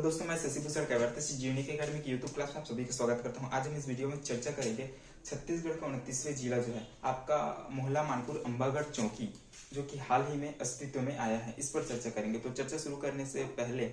Hello दोस्तों, मैं शशि भूषण कैवर्त जीवनी के अकेडमी की यूट्यूब क्लास में आप सभी का स्वागत करता हूं। आज हम इस वीडियो में चर्चा करेंगे छत्तीसगढ़ का 29वां जिला जो है आपका मोहला मानपुर अंबागढ़ चौकी, जो कि हाल ही में अस्तित्व में आया है, इस पर चर्चा करेंगे। तो चर्चा शुरू करने से पहले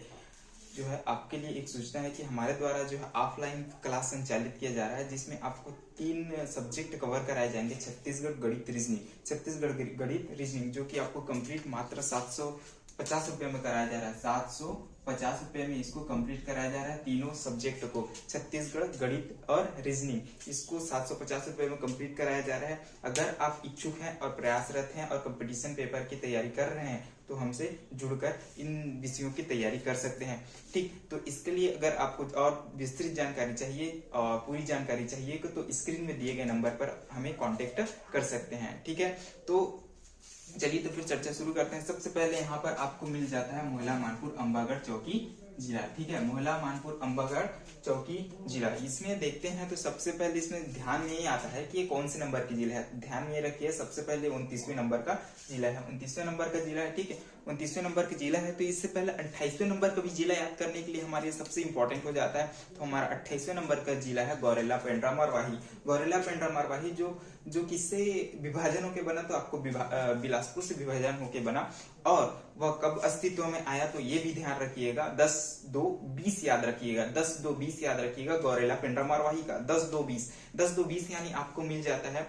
जो है आपके लिए एक सूचना है कि हमारे द्वारा जो है ऑफलाइन क्लास संचालित किया जा रहा है, जिसमें आपको 3 सब्जेक्ट कवर कराए जाएंगे। छत्तीसगढ़ गणित रीजनिंग, छत्तीसगढ़ गणित रीजनिंग, जो कि आपको कंप्लीट मात्र 750 रुपए में कराया जा रहा है। 750 रुपए में इसको कंप्लीट कराया जा रहा है। तीनों सब्जेक्ट को, छत्तीसगढ़ गणित और रीजनिंग, इसको 750 रुपए में कंप्लीट कराया जा रहा है। अगर आप इच्छुक हैं और प्रयासरत हैं और कंपटीशन पेपर की तैयारी कर रहे हैं तो हमसे जुड़कर इन विषयों की तैयारी कर सकते हैं। ठीक, तो इसके लिए अगर आपको और विस्तृत जानकारी चाहिए और पूरी जानकारी चाहिए तो स्क्रीन में दिए गए नंबर पर हमें कांटेक्ट कर सकते हैं। ठीक है, तो चलिए तो फिर चर्चा शुरू करते हैं। सबसे पहले यहाँ पर आपको मिल जाता है मोहला मानपुर अंबागढ़ चौकी जिला। ठीक है, मोहला मानपुर अंबागढ़ चौकी जिला, इसमें देखते हैं तो सबसे पहले इसमें ध्यान में ये आता है कि ये कौन से नंबर की जिला है। ध्यान में रखिए, सबसे पहले 29वें नंबर का जिला है। 29वें नंबर का जिला है। ठीक है, 29वें नंबर का जिला है। तो इससे पहले 28वें नंबर का भी जिला याद करने के लिए हमारे सबसे इंपॉर्टेंट हो जाता है। तो हमारा 28वें नंबर का जिला है गौरेला पेंड्रा मरवाही। गौरेला पेंड्रा मरवाही जो किससे विभाजन होके बना, तो आपको बिलासपुर से विभाजन होके बना। और वह कब अस्तित्व में आया तो ये भी ध्यान रखिएगा, 10-2-20 याद रखिएगा। 10-2-20 याद रखिएगा गौरेला पेंड्रा मरवाही का। 10-2-20 यानी आपको मिल जाता है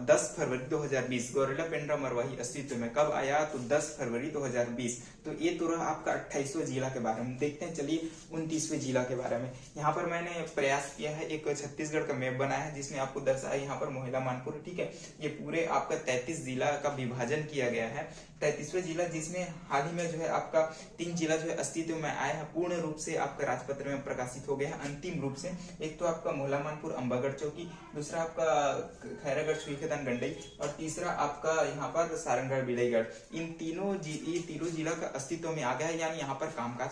10 फरवरी 2020। गौरेला पेंड्रा मरवाही अस्तित्व में कब आया, तो 10 फरवरी 2020। तो ये तो रहा आपका 28वां जिला के बारे में। देखते हैं चलिए 29वें जिला के बारे में। यहाँ पर मैंने प्रयास किया है, एक छत्तीसगढ़ का मैप बनाया है जिसमें आपको दर्शाया यहाँ पर मोहला मानपुर। ठीक है, ये पूरे आपका 33 जिला का विभाजन किया गया है। 33वां जिला, जिसमें हाल ही में जो है आपका 3 जिला जो है अस्तित्व में आया है, पूर्ण रूप से आपका राजपत्र में प्रकाशित हो गया है अंतिम रूप से। एक तो आपका मोहला मानपुर अंबागढ़ चौकी, दूसरा आपका खैरागढ़ छुईखेतान गंडई, और तीसरा आपका यहाँ पर सारंगढ़ बिलईगढ़। इन तीनों जिला का अस्तित्व में आ गया है, यानी यहाँ पर कामकाज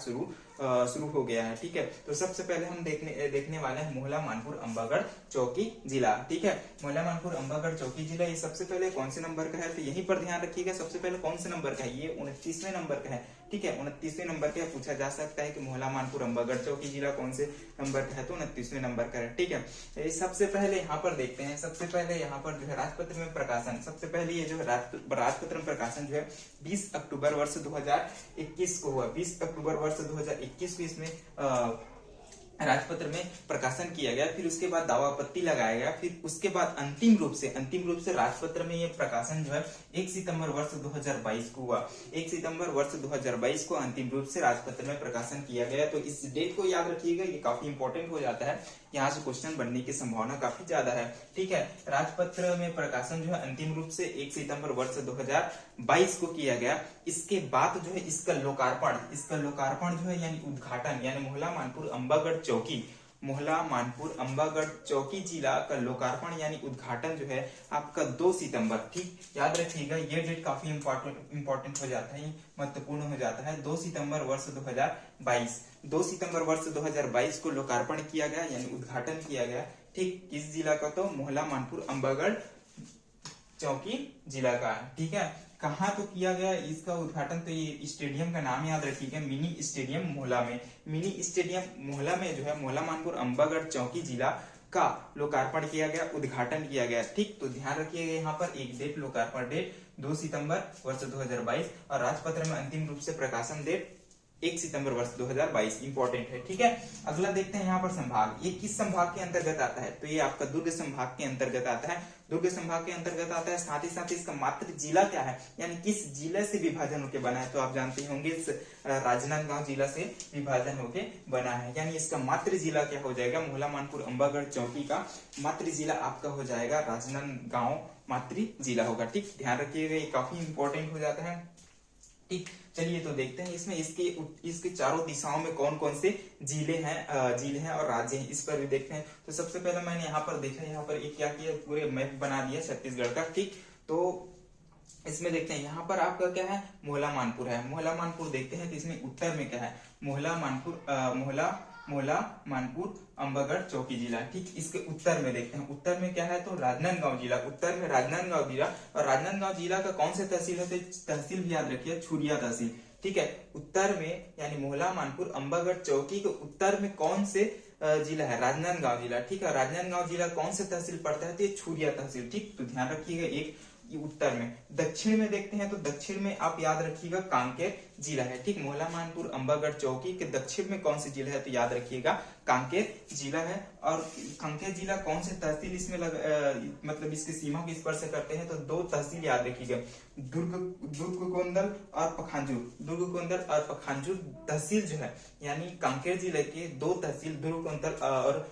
शुरू हो गया है। ठीक है, तो सबसे पहले हम देखने वाले हैं मोहला मानपुर अंबागढ़ चौकी जिला। ठीक है, मोहला मानपुर अंबागढ़ चौकी जिला, ये सबसे पहले कौन से नंबर का है, तो यहीं पर ध्यान रखिएगा। सबसे पहले कौन से नंबर का है, ये 29वें नंबर का है। ठीक है, 29वें नंबर का पूछा जा सकता है कि मोहला मानपुर अंबागढ़ चौकी जिला कौन से नंबर का है, तो 29वें नंबर का है। ठीक है, सबसे पहले यहाँ पर देखते हैं। सबसे पहले यहाँ पर जो है राजपत्र में प्रकाशन, सबसे पहले ये जो है राजपत्र में प्रकाशन जो है 20 अक्टूबर वर्ष 2021 को हुआ। 20 अक्टूबर वर्ष 2021 को इसमें राजपत्र में प्रकाशन किया गया। फिर उसके बाद दावा आपत्ति लगाया गया। फिर उसके बाद अंतिम रूप से राजपत्र में ये प्रकाशन जो है 1 सितंबर वर्ष 2022 को हुआ। 1 सितंबर वर्ष 2022 को अंतिम रूप से राजपत्र में प्रकाशन किया गया। तो इस डेट को याद रखिएगा, ये काफी इंपॉर्टेंट हो जाता है, यहाँ से क्वेश्चन बनने की संभावना काफी ज्यादा है। ठीक है, राजपत्र में प्रकाशन जो है अंतिम रूप से 1 सितंबर वर्ष 2022 को किया गया। इसके बाद जो है इसका लोकार्पण जो है यानी उद्घाटन, यानी मोहला मानपुर अंबागढ़ चौकी, मोहला मानपुर अंबागढ़ चौकी जिला का लोकार्पण यानी उद्घाटन जो है आपका 2 सितंबर। ठीक, याद रखिएगा, ये डेट काफी इंपॉर्टेंट हो जाता है, महत्वपूर्ण हो जाता है। 2 सितंबर वर्ष 2022, 2 सितंबर वर्ष 2022 को लोकार्पण किया गया यानी उद्घाटन किया गया। ठीक, किस जिला का, तो मोहला मानपुर अंबागढ़ चौकी जिला का। ठीक है, कहाँ तो किया गया इसका उद्घाटन, तो ये स्टेडियम का नाम याद रखिएगा, मिनी स्टेडियम मोहला में। मिनी स्टेडियम मोहला में जो है मोहला मानपुर अंबागढ़ चौकी जिला का लोकार्पण किया गया, उद्घाटन किया गया। ठीक, तो ध्यान रखिएगा यहाँ पर एक डेट, लोकार्पण डेट 2 सितंबर वर्ष 2022 और राजपत्र में अंतिम रूप से प्रकाशन डेट 1 सितंबर वर्ष 2022, इंपॉर्टेंट है। ठीक है, अगला देखते हैं यहाँ पर संभाग, ये किस संभाग के अंतर्गत आता है, तो ये आपका दुर्ग संभाग के अंतर्गत आता है। दुर्ग संभाग के अंतर्गत आता है। साथ ही इसका मातृ जिला क्या है, यानी किस जिले से विभाजन होकर बना है, तो आप जानते होंगे राजनांदगांव जिला से विभाजन होके बना है, यानी इसका मातृ जिला क्या हो जाएगा, मोहला मानपुर अंबागढ़ चौकी का मातृ जिला आपका हो जाएगा राजनांदगांव मातृ जिला होगा। ठीक, ध्यान रखिएगा, ये काफी इंपॉर्टेंट हो जाता है। ठीक, चलिए तो देखते हैं इसमें इसके चारों दिशाओं में कौन कौन से जिले हैं और राज्य हैं, इस पर भी देखते हैं। तो सबसे पहले मैंने यहाँ पर देखा, यहाँ पर एक क्या किया, पूरे मैप बना दिया छत्तीसगढ़ का। ठीक, तो इसमें देखते हैं यहाँ पर आपका क्या है, मोहला मानपुर है। मोहला मानपुर देखते हैं कि इसमें उत्तर में क्या है, मोहला मोहला मानपुर अंबागढ़ चौकी जिला। ठीक, इसके उत्तर में देखते हैं, उत्तर में क्या है तो राजनांदगांव जिला, उत्तर में राजनांदगांव जिला। और राजनांदगांव जिला का कौन से तहसील है तो तहसील भी याद रखिए, छुरिया तहसील। ठीक है, उत्तर में यानी मोहला मानपुर अंबागढ़ चौकी के उत्तर में कौन से जिला है, राजनांदगांव जिला। ठीक है, राजनांदगांव जिला कौन से तहसील पड़ता है तो ये छुरिया तहसील। ठीक, तो ध्यान रखिएगा एक उत्तर में। दक्षिण में देखते हैं तो दक्षिण में आप याद रखिएगा कांकेर जिला है। ठीक, मोहला मानपुर अंबागढ़ चौकी के दक्षिण में कौन सी जिला है तो याद रखिएगा कांकेर जिला है। और कांकेर जिला कौन से तहसील इसमें मतलब इसकी सीमा को स्पर्श करते हैं तो दो तहसील याद रखिएगा, दुर्गकोंदल और पखांजूर। दुर्गकोंदल और पखांजूर तहसील जो है यानी कांकेर जिले के दो तहसील दुर्गकोंदल और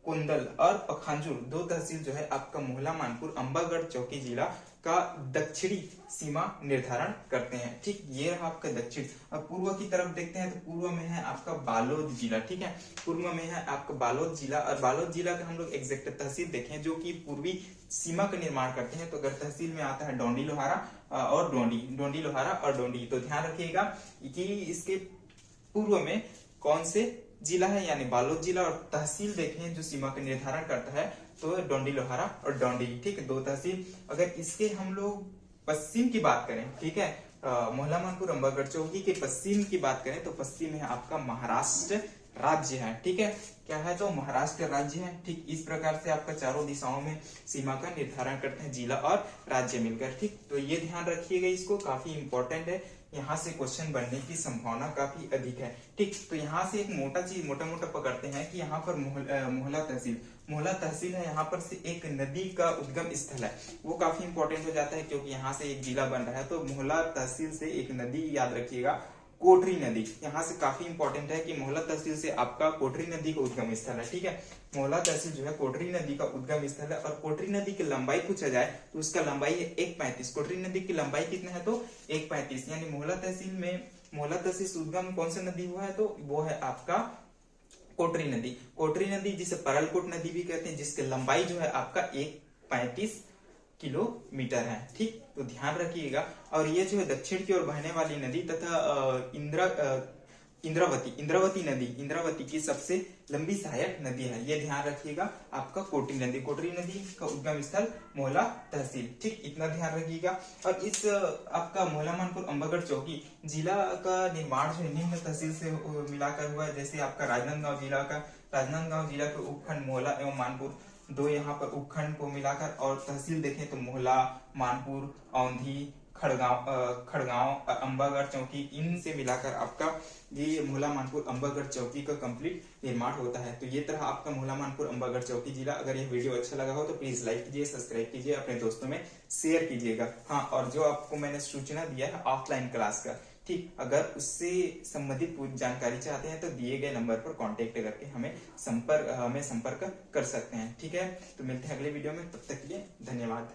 कुंदल और पखांजूर दो तहसील जो है आपका मोहला मानपुर अंबागढ़ चौकी जिला का दक्षिणी सीमा निर्धारण करते हैं। ठीक, ये रहा आपका दक्षिण। अब पूर्व की तरफ देखते हैं तो पूर्व में है आपका बालोद जिला। ठीक है, पूर्व में है आपका बालोद जिला। और बालोद जिला का हम लोग एग्जैक्ट तहसील देखें जो कि पूर्वी सीमा का निर्माण करते हैं तो अगर तहसील में आता है डोंडी लोहारा और डोंडी लोहारा और डोंडी। तो ध्यान रखिएगा कि इसके पूर्व में कौन से जिला है यानी बालोद जिला, और तहसील देखें जो सीमा का निर्धारण करता है तो डोंडी लोहारा और डोंडी। ठीक है, दो तहसील। अगर इसके हम लोग पश्चिम की बात करें, ठीक है, मोहला मानपुर अंबागढ़ चौकी के पश्चिम की बात करें तो पश्चिम है आपका महाराष्ट्र राज्य है। ठीक है, क्या है तो महाराष्ट्र राज्य है। ठीक, इस प्रकार से आपका चारों दिशाओं में सीमा का निर्धारण करते हैं जिला और राज्य मिलकर। ठीक, तो ये ध्यान रखिएगा, इसको काफी इंपॉर्टेंट है, यहाँ से क्वेश्चन बनने की संभावना काफी अधिक है। ठीक, तो यहाँ से एक मोटा मोटा पकड़ते हैं कि यहाँ पर मोहला तहसील है, यहाँ पर से एक नदी का उद्गम स्थल है, वो काफी इंपॉर्टेंट हो जाता है क्योंकि यहाँ से एक जिला बन रहा है। तो मोहला तहसील से एक नदी याद रखिएगा, कोटरी नदी। यहाँ से काफी इंपॉर्टेंट है कि मोहला तहसील से आपका कोटरी नदी का उद्गम स्थल है। ठीक है, मोहला तहसील जो है कोटरी नदी का उद्गम स्थल है। और कोटरी नदी की लंबाई पूछा जाए तो उसका लंबाई है 1.35। कोटरी नदी की लंबाई कितना है तो 1.35। यानी मोहला तहसील से उद्गम कौन सा नदी हुआ है तो वो है आपका कोटरी नदी। कोटरी नदी जिसे परलकोट नदी भी कहते हैं, जिसकी लंबाई जो है आपका 1.35 किलोमीटर है। ठीक, तो ध्यान रखिएगा। और ये जो है दक्षिण की ओर बहने वाली नदी तथा इंद्रावती नदी की सबसे लंबी सहायक नदी है, ये ध्यान रखिएगा आपका कोटरी नदी का उद्गम स्थल मोहला तहसील। ठीक, इतना ध्यान रखिएगा। और इस आपका मोहला मानपुर अंबागढ़ चौकी जिला का निर्माण जो है निम्न तहसील से मिलाकर हुआ है। जैसे आपका राजनांदगांव जिला के उपखंड मोहला एवं मानपुर, दो यहाँ पर उपखंड को मिलाकर, और तहसील देखें तो मोहला, मानपुर, औंधी, खड़गांव, अंबागढ़ चौकी, इनसे मिलाकर आपका ये मोहला मानपुर अंबागढ़ चौकी का कंप्लीट निर्माण होता है। तो ये तरह आपका मोहला मानपुर अंबागढ़ चौकी जिला। अगर ये वीडियो अच्छा लगा हो तो प्लीज लाइक कीजिए, सब्सक्राइब कीजिए, अपने दोस्तों में शेयर कीजिएगा। हाँ, और जो आपको मैंने सूचना दिया है ऑफलाइन क्लास का, ठीक, अगर उससे संबंधित जानकारी चाहते हैं तो दिए गए नंबर पर कांटेक्ट करके हमें संपर्क कर सकते हैं। ठीक है, तो मिलते हैं अगले वीडियो में, तब तक के लिए धन्यवाद।